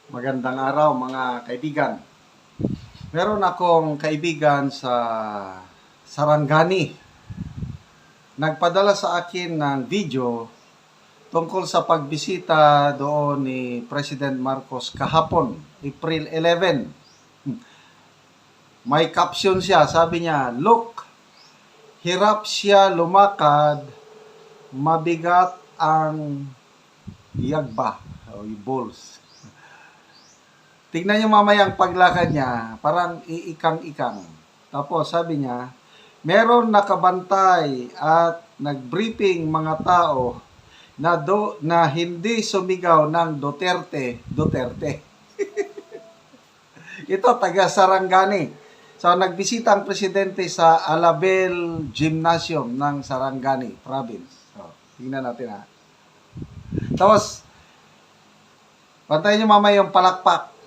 Magandang araw mga kaibigan. Meron akong kaibigan sa Sarangani. Nagpadala sa akin ng video tungkol sa pagbisita doon ni President Marcos kahapon, April 11. May caption siya, sabi niya, "Look, hirap siya lumakad, mabigat ang yagba o balls." Tignan niyo mamaya ang paglakad niya, parang iikang-ikang. Tapos sabi niya, meron nakabantay at nagbriefing mga tao na hindi sumigaw ng Duterte, Duterte. Ito, taga Sarangani. So, nagbisita ang presidente sa Alabel Gymnasium ng Sarangani Province. So, tingnan natin ha. Tapos, pantayin nyo mamaya yung palakpak.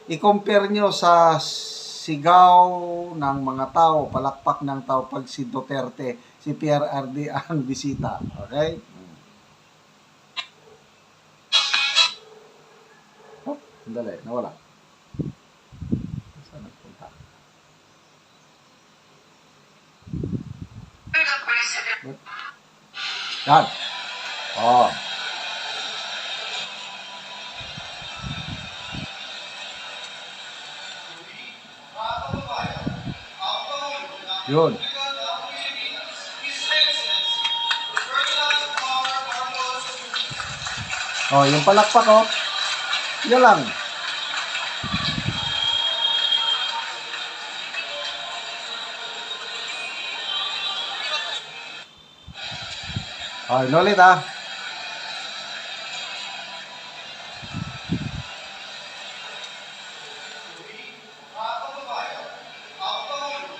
I-compare nyo sa sigaw ng mga tao, palakpak ng tao pag si Duterte, si PRRD ang bisita. Okay? Oh, sandali, nawala. Saan nagpunta? Yan. Oh. Yun. Oh, yung palakpak oh. Yan lang. Oh, inulit ah.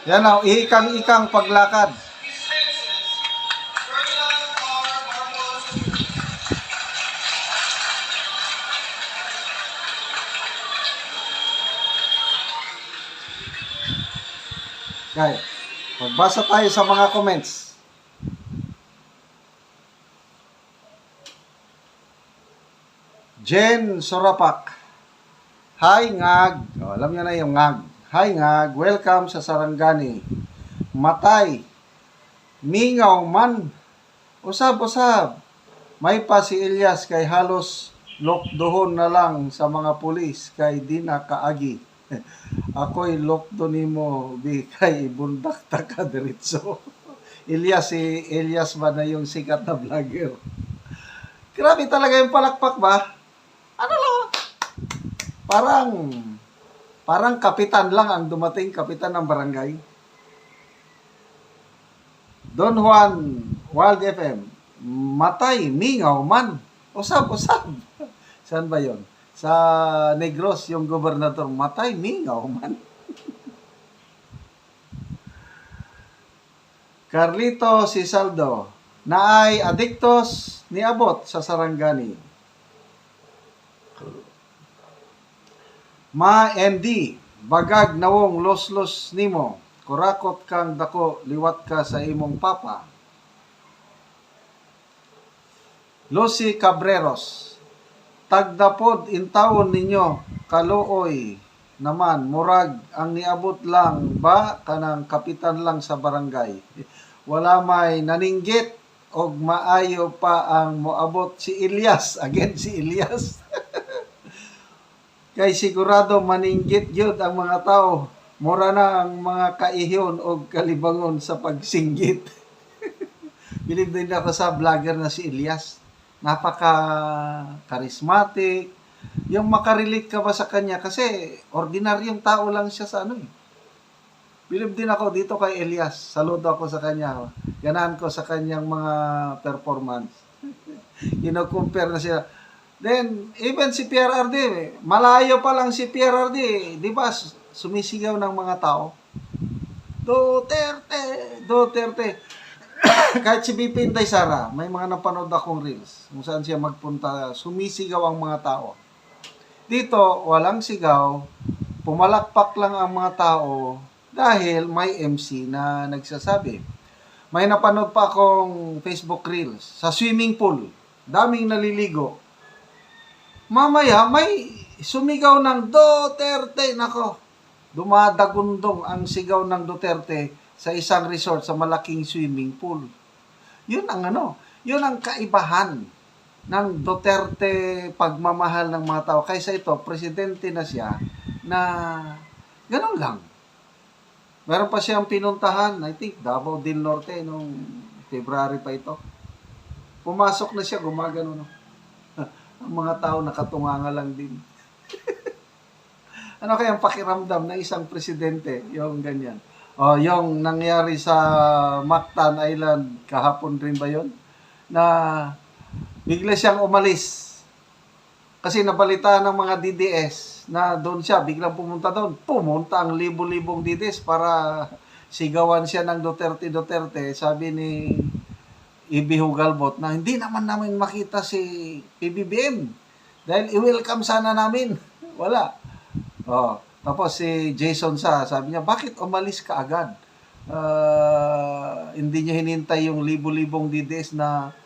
Yan oh, ikang-ikang paglakad. Okay. Magbasa tayo sa mga comments. Jen Sorapak. Hi, Ngag. Oh, alam niyo na yung Ngag. Hi, Ngag. Welcome sa Sarangani. Matay. Mingaw man. Usab-usab. May pa si Elias kay halos lokdohon na lang sa mga pulis kay di na kaagi. Ako'y lokdo nimo bi kay ibundak ta ka diretso. Elias ba na yung sikat na vlogger? Grabe talaga yung palakpak ba? Ano lang? Parang kapitan lang ang dumating, kapitan ng barangay. Don Juan Wild FM. Matay, mingaw man. Usab-usab. Saan ba yon? Sa Negros, yung gobernador, matay, mingaw man. Carlito Sisaldo, naay adiktos ni abot sa Sarangani. Ma MD, bagag nawong los-los nimo, kurakot kang dako, liwat ka sa imong papa. Lucy Cabreros, tagdapod intawon ninyo, kaluoy naman, murag ang niabot lang ba kanang kapitan lang sa barangay. Wala may naninggit og maayo pa ang moabot si Elias. Again si Elias. Kay sigurado maninggit yun ang mga tao. Mura na ang mga kaihyon o kalibangon sa pagsinggit. Bilib din ako sa vlogger na si Elias. Napaka-charismatic. Yung makarelate ka ba sa kanya? Kasi ordinaryong tao lang siya sa ano eh. Bilib din ako dito kay Elias. Saludo ako sa kanya. Ganahan ko sa kanyang mga performance. Kino-compare na siya. Then, even si PRRD, malayo pa lang si PRRD, di ba, sumisigaw ng mga tao. Duterte, Duterte. Kahit si BP Inday Sara, may mga napanood akong reels, kung saan siya magpunta, sumisigaw ang mga tao. Dito, walang sigaw, pumalakpak lang ang mga tao, dahil may MC na nagsasabi. May napanood pa akong Facebook reels, sa swimming pool, daming naliligo. Mamaya, may sumigaw ng Duterte. Nako, dumadagundong ang sigaw ng Duterte sa isang resort sa malaking swimming pool. Yun ang yun ang kaibahan ng Duterte pagmamahal ng mga tao. Kaysa ito, presidente na siya na ganun lang. Meron pa siyang pinuntahan, I think, Davao del Norte, nung February pa ito. Pumasok na siya, gumagano. No? Ang mga tao nakatunganga lang din. Ano kayang pakiramdam ng isang presidente, yung ganyan? O, yung nangyari sa Mactan Island, kahapon rin ba yun? Na bigla siyang umalis. Kasi nabalita ng mga DDS na doon siya, biglang pumunta doon. Pumunta ang libo-libong DDS para sigawan siya ng Duterte. Sabi ni Ibi Hugalbot na hindi naman namin makita si PBBM. Dahil i-welcome sana namin. Wala. Tapos si Jason sabi niya, bakit umalis ka agad? Hindi niya hinintay yung libo-libong DDS na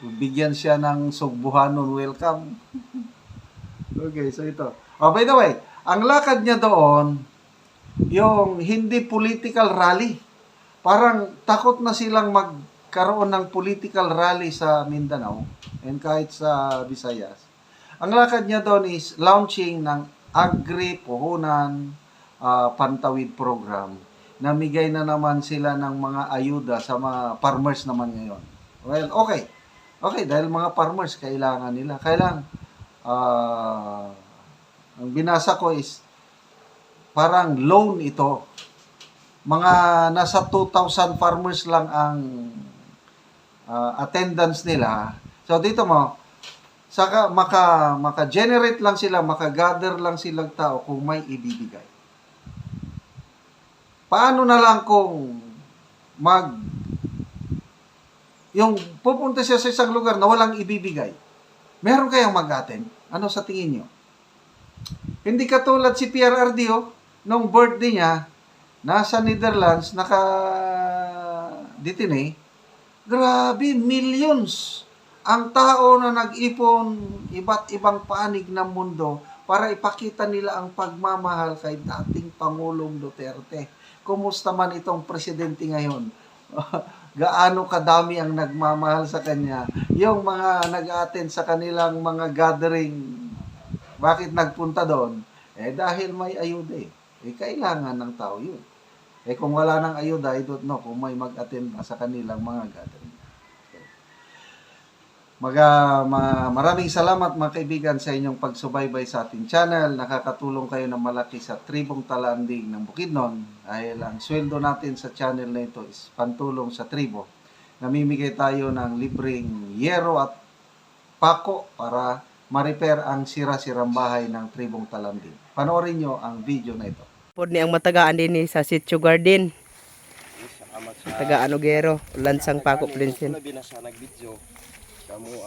bigyan siya ng sugbuhanon welcome. Okay, so ito. By the way, ang lakad niya doon, yung hindi political rally. Parang takot na silang magkaroon ng political rally sa Mindanao and kahit sa Visayas. Ang lakad niya doon is launching ng Agri-Puhunan Pantawid Program. Namigay na naman sila ng mga ayuda sa mga farmers naman ngayon. Well, okay. Okay, dahil mga farmers, kailangan nila. Kailangan, ang binasa ko is, parang loan ito. Mga nasa 2,000 farmers lang ang attendance nila. So dito mo, saka maka-generate lang sila, maka-gather lang silang tao kung may ibibigay. Paano na lang kung yung pupunta siya sa isang lugar na walang ibibigay? Meron kayang mag-attend? Ano sa tingin nyo? Hindi katulad si PRRD, nung birthday niya, nasa Netherlands, naka-detine. Grabe, millions ang tao na nag-ipon iba't ibang panig ng mundo para ipakita nila ang pagmamahal kay dating Pangulong Duterte. Kumusta man itong presidente ngayon? Gaano kadami ang nagmamahal sa kanya? Yung mga nag-attend sa kanilang mga gathering, bakit nagpunta doon? Dahil may ayuda kailangan ng tao yun. Kung wala ng ayuda, I don't know kung may mag-attend ba sa kanilang mga gathering. Maraming salamat mga kaibigan sa inyong pagsubaybay sa ating channel. Nakakatulong kayo ng malaki sa Tribong Talanding ng Bukidnon. Dahil ang sweldo natin sa channel na ito is pantulong sa tribo. Namimigay tayo ng libreng yero at pako para ma-repair ang sira-sirang bahay ng Tribong Talanding. Panoorin nyo ang video na ito. Pod ni ang matagaan din ni sa Sitio Garden. Taga Anogero, Lansang Pako Plinsin. Labi na sa nag-video. Kamu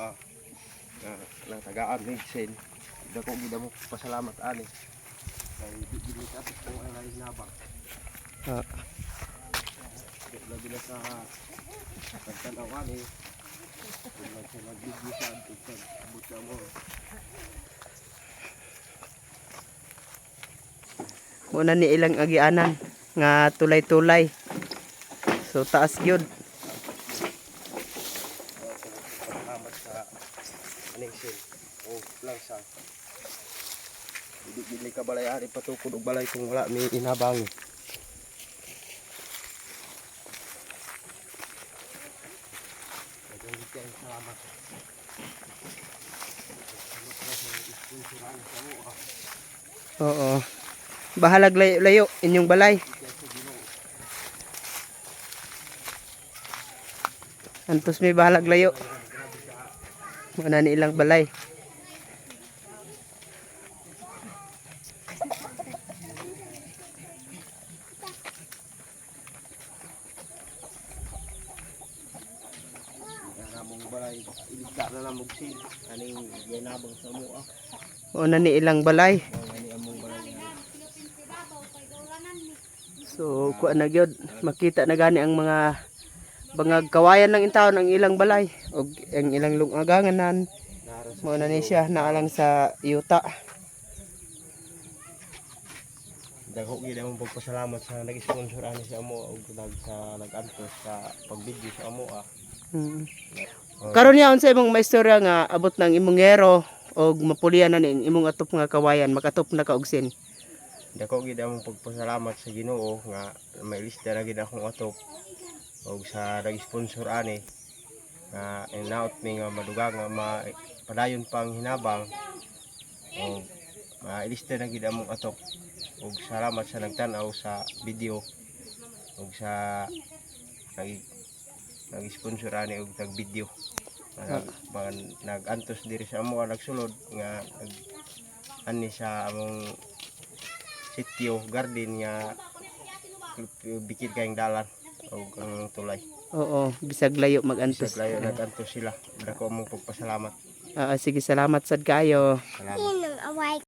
lang tagaan ni Sen. Dako gid mo pasalamat ani. Kay dili ka sa kung alay nabak. Labi na sa pagtanaw ani. Kung nag-video sa atin, buta mo. Muna ni ilang agianan nga tulay-tulay. So taas gyud. Salamat sa Sen. O lang sa. Dili ka balay ari patukod og balay kung wala mi inabang. Salamat. Oo. Bahalag layo inyong balay. Antos may bahalag layo. Muna ni ilang balay. Namong balay iligta na lang mugsin aning ginabang sa mo. Muna ni ilang balay. So kuan na gyud makita na gani ang mga bangag kawayan ng intawon ang ilang balay og ang ilang lungaganganan. Muna ni siya naalang sa yuta. Dako gid among pagpasalamat sa nag-sponsor ani sa amo ug sa nag-antos sa pag-video sa amo Mm. Oh, Karon niya unsa imong maistorya nga abot ng imong ngero og mapulian na ning imong atop nga kawayan, makatop na ka og sin. Dako gid among pagpasalamat sa Ginoo nga mailista na gid akong atop ug sa nag-sponsor ani nga inaot mi nga madugang nga padayon pang hinabang ug mailista na gid among atop ug salamat sa nagtan-aw sa video ug sa nag-sponsor ani og tag-video. Nag-antos diri sa amo nagsulod nga ani sa among sitio garden nga bikid kayong dalan ug ang tulay. Oo, bisag layo magantos. Sa layo nag-antos sila. Dako among pagpasalamat. Sige, salamat sad kayo. Salamat.